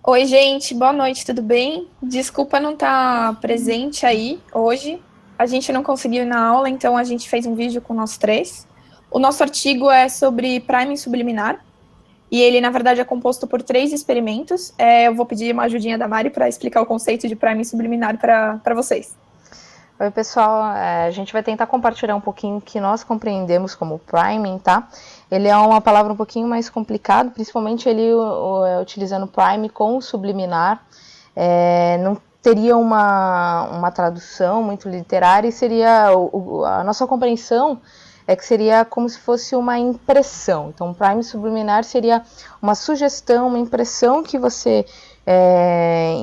Oi, gente, boa noite, tudo bem? Desculpa não estar presente aí hoje. A gente não conseguiu ir na aula, então a gente fez um vídeo com nós três. O nosso artigo é sobre priming subliminar e ele, na verdade, é composto por 3 experimentos. Eu vou pedir uma ajudinha da Mari para explicar o conceito de priming subliminar para vocês. Oi, pessoal. A gente vai tentar compartilhar um pouquinho o que nós compreendemos como priming, tá? Ele é uma palavra um pouquinho mais complicada, principalmente ele utilizando prime com subliminar. Não teria uma tradução muito literária e seria a nossa compreensão é que seria como se fosse uma impressão. Então, prime subliminar seria uma sugestão, uma impressão que você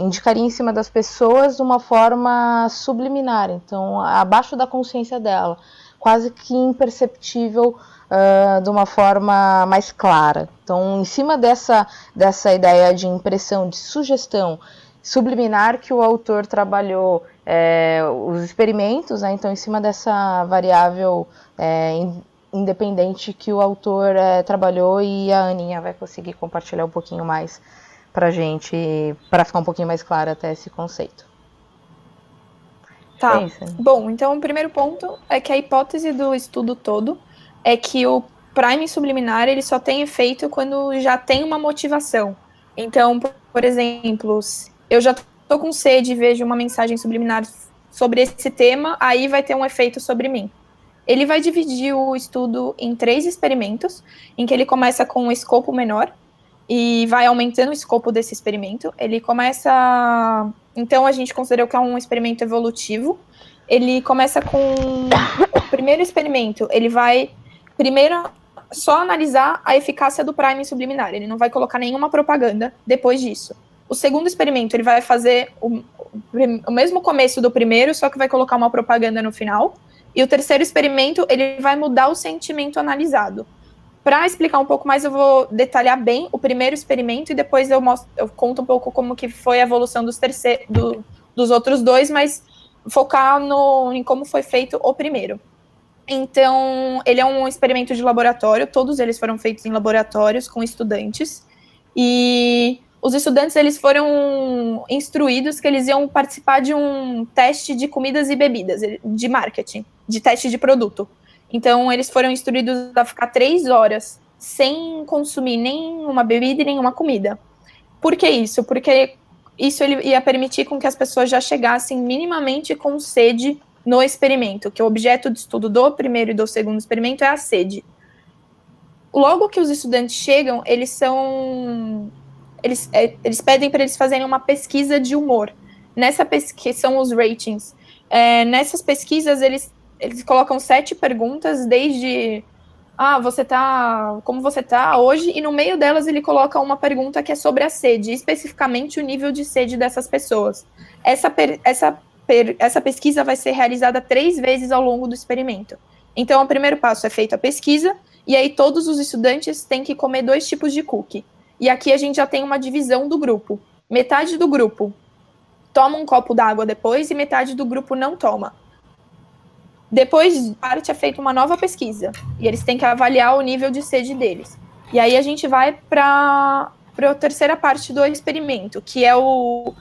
indicaria em cima das pessoas de uma forma subliminar, então abaixo da consciência dela, quase que imperceptível, de uma forma mais clara. Então, em cima dessa ideia de impressão, de sugestão subliminar que o autor trabalhou os experimentos, né? Então, em cima dessa variável independente que o autor trabalhou, e a Aninha vai conseguir compartilhar um pouquinho mais para gente, para ficar um pouquinho mais claro até esse conceito. Tá. Bom, então o primeiro ponto é que a hipótese do estudo todo é que o priming subliminar ele só tem efeito quando já tem uma motivação. Então, por exemplo, eu já tô com sede e vejo uma mensagem subliminar sobre esse tema, aí vai ter um efeito sobre mim. Ele vai dividir o estudo em 3 experimentos, em que ele começa com um escopo menor e vai aumentando o escopo desse experimento. Ele começa... Então, a gente considerou que é um experimento evolutivo. Ele começa com o primeiro experimento. Ele vai, primeiro, só analisar a eficácia do priming subliminar. Ele não vai colocar nenhuma propaganda depois disso. O segundo experimento, ele vai fazer o mesmo começo do primeiro, só que vai colocar uma propaganda no final. E o terceiro experimento, ele vai mudar o sentimento analisado. Para explicar um pouco mais, eu vou detalhar bem o primeiro experimento e depois eu conto um pouco como que foi a evolução dos outros dois, mas focar em como foi feito o primeiro. Então, ele é um experimento de laboratório, todos eles foram feitos em laboratórios com estudantes, e os estudantes eles foram instruídos que eles iam participar de um teste de comidas e bebidas, de marketing, de teste de produto. Então, eles foram instruídos a ficar 3 horas sem consumir nenhuma bebida e nenhuma comida. Por que isso? Porque isso ele ia permitir com que as pessoas já chegassem minimamente com sede no experimento, que o objeto de estudo do primeiro e do segundo experimento é a sede. Logo que os estudantes chegam, eles pedem para eles fazerem uma pesquisa de humor. Nessa pesquisa, são os ratings. Nessas pesquisas, eles colocam 7 perguntas, desde como você tá hoje? E no meio delas ele coloca uma pergunta que é sobre a sede, especificamente o nível de sede dessas pessoas. Essa pesquisa vai ser realizada 3 vezes ao longo do experimento. Então, o primeiro passo é feita a pesquisa, e aí todos os estudantes têm que comer 2 tipos de cookie. E aqui a gente já tem uma divisão do grupo. Metade do grupo toma um copo d'água depois e metade do grupo não toma. Depois, parte é feita uma nova pesquisa e eles têm que avaliar o nível de sede deles. E aí a gente vai para a terceira parte do experimento, que é o...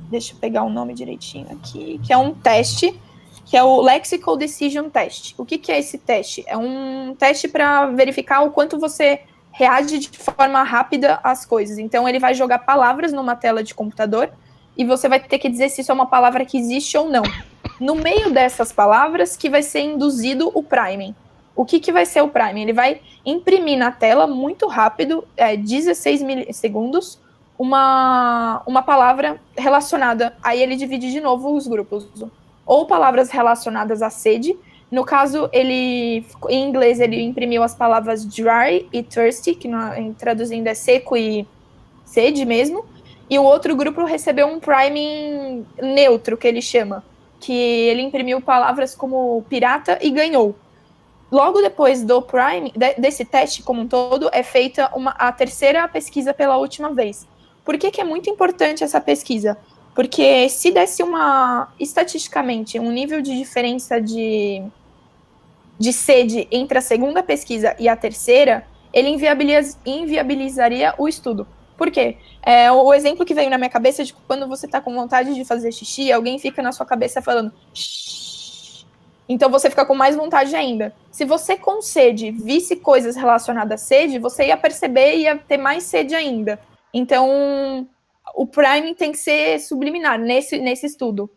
Deixa eu pegar o nome direitinho aqui. Que é um teste, que é o Lexical Decision Test. O que é esse teste? É um teste para verificar o quanto você reage de forma rápida às coisas. Então, ele vai jogar palavras numa tela de computador e você vai ter que dizer se isso é uma palavra que existe ou não. No meio dessas palavras que vai ser induzido o priming. O que vai ser o priming? Ele vai imprimir na tela muito rápido, 16 milissegundos, uma palavra relacionada. Aí ele divide de novo os grupos. Ou palavras relacionadas à sede. No caso, em inglês, ele imprimiu as palavras dry e thirsty, que traduzindo é seco e sede mesmo. E o outro grupo recebeu um priming neutro, que ele chama, que ele imprimiu palavras como pirata e ganhou. Logo depois do priming, desse teste como um todo, é feita a terceira pesquisa pela última vez. Por que é muito importante essa pesquisa? Porque se desse estatisticamente, um nível de diferença de sede entre a segunda pesquisa e a terceira, ele inviabilizaria o estudo. Por quê? O exemplo que veio na minha cabeça é de quando você tá com vontade de fazer xixi, alguém fica na sua cabeça falando shh. Então você fica com mais vontade ainda. Se você com sede visse coisas relacionadas à sede, você ia perceber e ia ter mais sede ainda. Então, o priming tem que ser subliminar nesse estudo.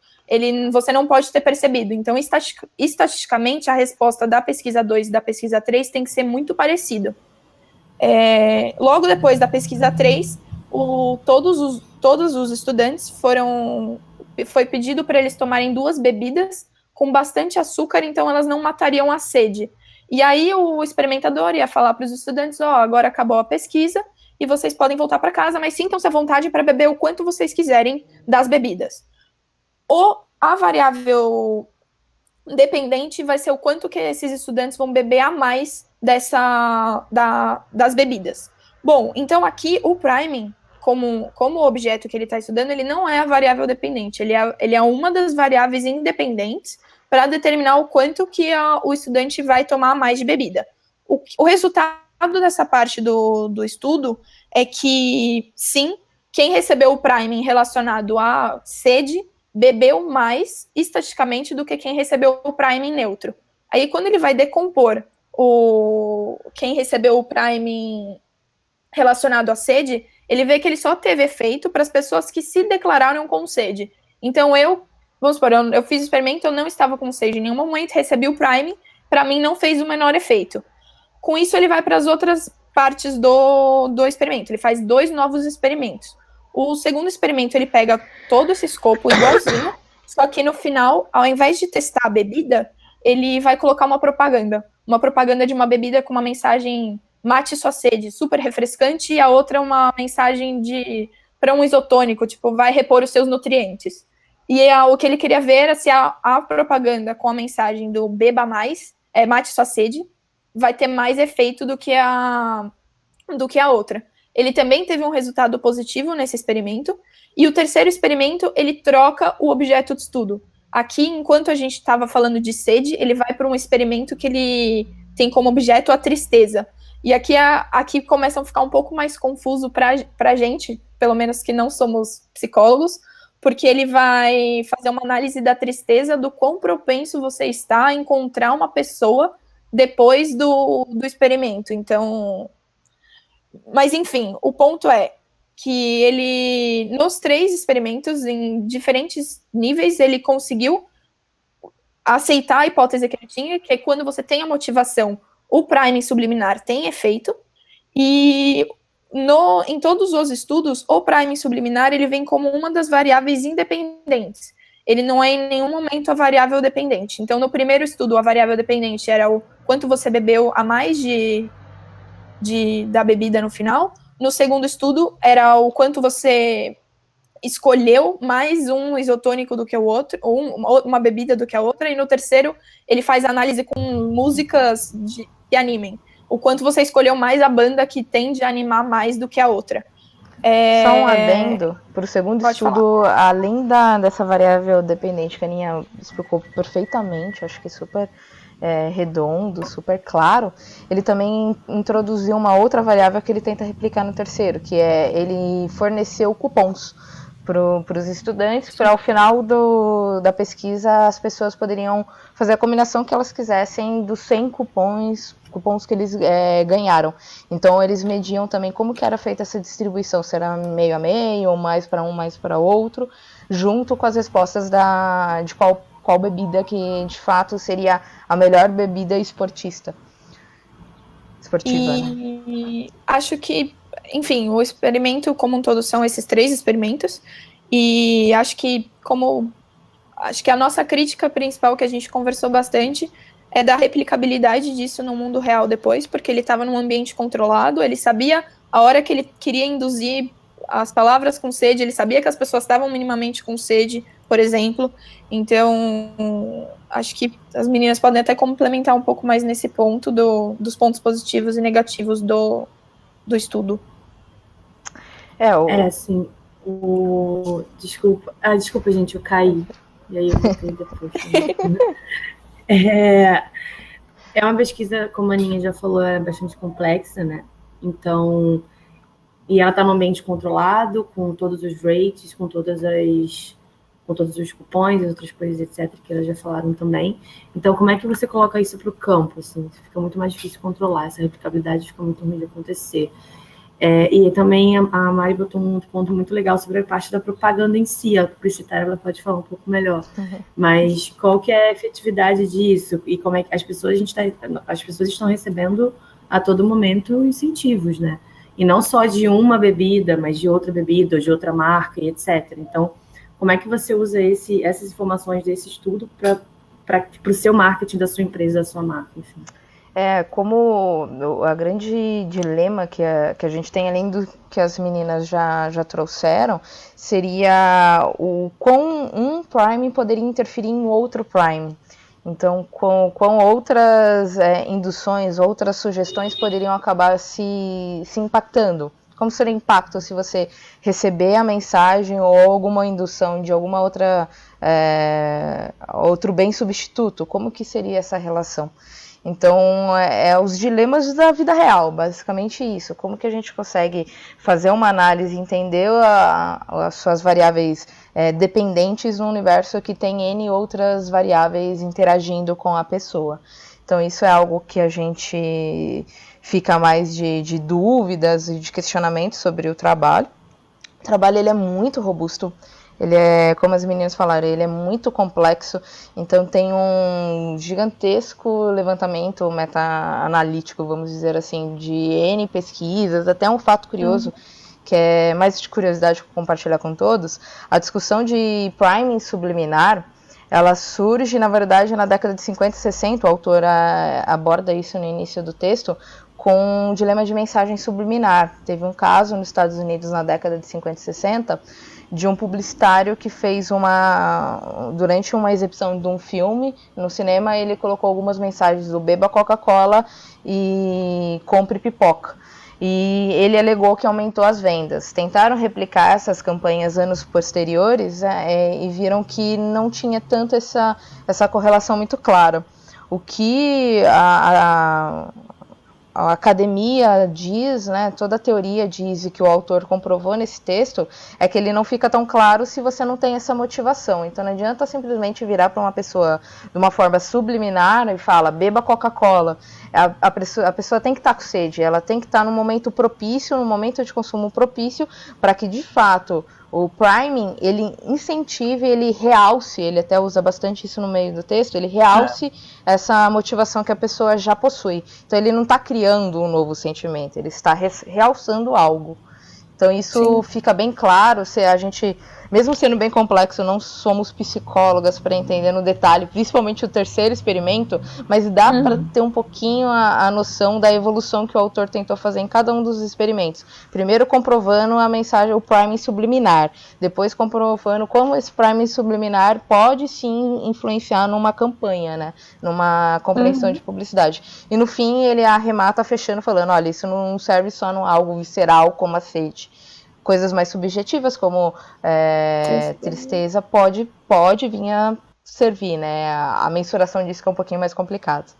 Você não pode ter percebido. Então, estatisticamente, a resposta da pesquisa 2 e da pesquisa 3 tem que ser muito parecida. Logo depois da pesquisa 3, todos os estudantes foi pedido para eles tomarem 2 bebidas com bastante açúcar, então elas não matariam a sede. E aí o experimentador ia falar para os estudantes, agora acabou a pesquisa e vocês podem voltar para casa, mas sintam-se à vontade para beber o quanto vocês quiserem das bebidas. A variável dependente vai ser o quanto que esses estudantes vão beber a mais das bebidas. Bom, então aqui o priming, como objeto que ele está estudando, ele não é a variável dependente, ele é uma das variáveis independentes para determinar o quanto que o estudante vai tomar mais de bebida. O resultado dessa parte do estudo é que, sim, quem recebeu o priming relacionado à sede bebeu mais estatisticamente do que quem recebeu o priming neutro. Aí, quando ele vai decompor quem recebeu o priming relacionado à sede, ele vê que ele só teve efeito para as pessoas que se declararam com sede. Então, vamos supor, eu fiz o experimento, eu não estava com sede em nenhum momento, recebi o priming, para mim não fez o menor efeito. Com isso, ele vai para as outras partes do experimento. Ele faz 2 novos experimentos. O segundo experimento, ele pega todo esse escopo igualzinho, só que no final, ao invés de testar a bebida, ele vai colocar uma propaganda de uma bebida com uma mensagem mate sua sede, super refrescante, e a outra uma mensagem para um isotônico, tipo, vai repor os seus nutrientes. E o que ele queria ver era se a propaganda com a mensagem do beba mais, mate sua sede, vai ter mais efeito do que a outra. Ele também teve um resultado positivo nesse experimento, e o terceiro experimento, ele troca o objeto de estudo. Aqui, enquanto a gente estava falando de sede, ele vai para um experimento que ele tem como objeto a tristeza. E aqui começa a ficar um pouco mais confuso para a gente, pelo menos que não somos psicólogos, porque ele vai fazer uma análise da tristeza, do quão propenso você está a encontrar uma pessoa depois do experimento. Então, mas enfim, o ponto é que ele, nos 3 experimentos, em diferentes níveis, ele conseguiu aceitar a hipótese que ele tinha, que é quando você tem a motivação, o priming subliminar tem efeito, e em todos os estudos, o priming subliminar ele vem como uma das variáveis independentes. Ele não é em nenhum momento a variável dependente. Então, no primeiro estudo, a variável dependente era o quanto você bebeu a mais da bebida no final. No segundo estudo, era o quanto você escolheu mais um isotônico do que o outro, ou uma bebida do que a outra. E no terceiro, ele faz análise com músicas que animem. O quanto você escolheu mais a banda que tende a animar mais do que a outra. Só um adendo, para o segundo estudo, falar. Além dessa variável dependente que a Aninha explicou perfeitamente, acho que super redondo, super claro, ele também introduziu uma outra variável que ele tenta replicar no terceiro, que é ele forneceu cupons para os estudantes, para ao final da pesquisa as pessoas poderiam fazer a combinação que elas quisessem dos 100 cupons que eles ganharam. Então eles mediam também como que era feita essa distribuição, se era meio a meio, ou mais para um, mais para outro, junto com as respostas de qual bebida que de fato seria a melhor bebida esportiva. E acho que, enfim, o experimento como um todo são esses 3 experimentos, e acho que a nossa crítica principal, que a gente conversou bastante, é da replicabilidade disso no mundo real depois, porque ele estava num ambiente controlado, ele sabia a hora que ele queria induzir as palavras com sede, ele sabia que as pessoas estavam minimamente com sede, por exemplo. Então, acho que as meninas podem até complementar um pouco mais nesse ponto dos pontos positivos e negativos do estudo. Sim. Desculpa, gente, eu caí. E aí eu voltei depois. É uma pesquisa, como a Aninha já falou, é bastante complexa, né? Então, E ela está no ambiente controlado, com todos os rates, com todos os cupons e outras coisas, etc., que elas já falaram também. Então, como é que você coloca isso para o campo? Assim? Fica muito mais difícil controlar, essa replicabilidade fica muito ruim de acontecer. E também a Mari botou um ponto muito legal sobre a parte da propaganda em si, a publicitária ela pode falar um pouco melhor, mas qual que é a efetividade disso e como é que as pessoas estão recebendo a todo momento incentivos, né? E não só de uma bebida, mas de outra bebida, ou de outra marca e etc. Então, como é que você usa essas informações desse estudo para o seu marketing da sua empresa, da sua marca, enfim? Como a grande dilema que a gente tem, além do que as meninas já trouxeram, seria o quão um Prime poderia interferir em outro Prime. Então, com outras induções, outras sugestões poderiam acabar se impactando. Como seria o impacto se você receber a mensagem ou alguma indução de alguma outro bem substituto? Como que seria essa relação? Então, os dilemas da vida real, basicamente isso. Como que a gente consegue fazer uma análise, entender as suas variáveis dependentes no universo que tem N outras variáveis interagindo com a pessoa. Então, isso é algo que a gente fica mais de dúvidas e de questionamentos sobre o trabalho. O trabalho ele é muito robusto. Ele como as meninas falaram, ele é muito complexo, então tem um gigantesco levantamento meta-analítico, vamos dizer assim, de N pesquisas, até um fato curioso, que é mais de curiosidade para compartilhar com todos. A discussão de priming subliminar, ela surge, na verdade, na década de 50 e 60, o autor aborda isso no início do texto, com um dilema de mensagem subliminar. Teve um caso nos Estados Unidos na década de 50 e 60, de um publicitário que fez durante uma exibição de um filme no cinema, ele colocou algumas mensagens do beba Coca-Cola e compre pipoca. E ele alegou que aumentou as vendas. Tentaram replicar essas campanhas anos posteriores e viram que não tinha tanto essa correlação muito clara. O que a academia diz, né, toda a teoria diz e que o autor comprovou nesse texto, é que ele não fica tão claro se você não tem essa motivação. Então não adianta simplesmente virar para uma pessoa de uma forma subliminar e falar, beba Coca-Cola. A pessoa tem que estar com sede, ela tem que estar no momento propício, no momento de consumo propício, para que de fato o priming, ele incentive, ele realce, ele até usa bastante isso no meio do texto, ele realce essa motivação que a pessoa já possui. Então ele não está criando um novo sentimento, ele está realçando algo. Então isso fica bem claro, se a gente, mesmo sendo bem complexo, não somos psicólogas para entender no detalhe, principalmente o terceiro experimento, mas dá para ter um pouquinho a noção da evolução que o autor tentou fazer em cada um dos experimentos. Primeiro comprovando a mensagem, o priming subliminar, depois comprovando como esse priming subliminar pode sim influenciar numa campanha, né? Numa compreensão de publicidade. E no fim ele arremata fechando falando, olha, isso não serve só em algo visceral como a sede. Coisas mais subjetivas, como tristeza, pode vir a servir, né? A mensuração disso que é um pouquinho mais complicado.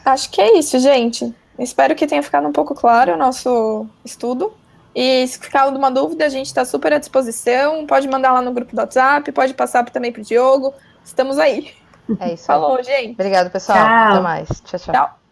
Acho que é isso, gente. Espero que tenha ficado um pouco claro o nosso estudo. E se ficar alguma dúvida, a gente está super à disposição. Pode mandar lá no grupo do WhatsApp, pode passar também para o Diogo. Estamos aí. É isso. Falou, gente. Obrigado, pessoal. Tchau. Até mais. Tchau, tchau. Tchau.